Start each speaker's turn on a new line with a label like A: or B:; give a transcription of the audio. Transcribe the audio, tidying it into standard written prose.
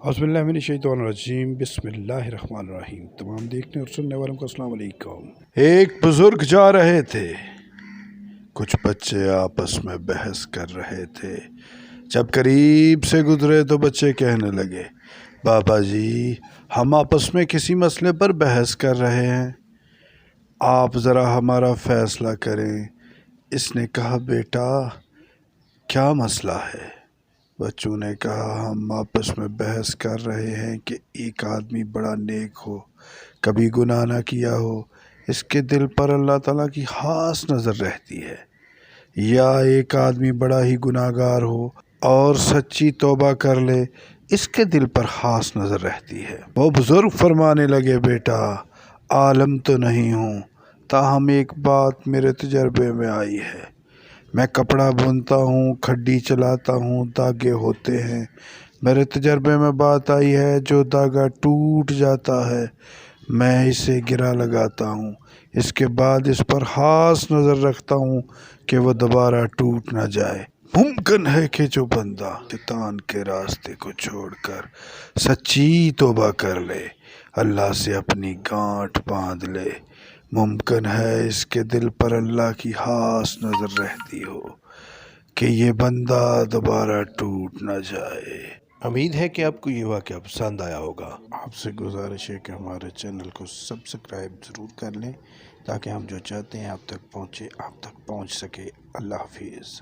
A: औज़ुबिल्लाहिमिनश्शैतानिर्रजीम बिस्मिल्लाहिर्रहमानिर्रहीम। तमाम देखने और सुनने वालों को अस्सलाम वालेकुम। एक बुज़ुर्ग जा रहे थे, कुछ बच्चे आपस में बहस कर रहे थे। जब करीब से गुजरे तो बच्चे कहने लगे, बाबा जी हम आपस में किसी मसले पर बहस कर रहे हैं, आप ज़रा हमारा फ़ैसला करें। इसने कहा, बेटा क्या मसला है? बच्चों ने कहा, हम आपस में बहस कर रहे हैं कि एक आदमी बड़ा नेक हो, कभी गुनाह ना किया हो, इसके दिल पर अल्लाह ताला की खास नज़र रहती है, या एक आदमी बड़ा ही गुनाहगार हो और सच्ची तौबा कर ले, इसके दिल पर खास नज़र रहती है। वो बुज़ुर्ग फरमाने लगे, बेटा आलम तो नहीं हूँ, ताहम एक बात मेरे तजर्बे में आई है। मैं कपड़ा बुनता हूँ, खड्डी चलाता हूँ, धागे होते हैं। मेरे तजर्बे में बात आई है, जो धागा टूट जाता है मैं इसे गिरा लगाता हूँ, इसके बाद इस पर खास नज़र रखता हूँ कि वह दोबारा टूट ना जाए। मुमकिन है कि जो बंदा शैतान के रास्ते को छोड़कर सच्ची तौबा कर ले, अल्लाह से अपनी गांठ बांध ले, मुमकिन है इसके दिल पर अल्लाह की खास नज़र रहती हो कि ये बंदा दोबारा टूट ना जाए। उम्मीद है कि आपको ये वाक़या पसंद आया होगा। आपसे गुजारिश है कि हमारे चैनल को सब्सक्राइब ज़रूर कर लें ताकि हम जो चाहते हैं आप तक पहुँचे, आप तक पहुँच सके। अल्लाह हाफिज़।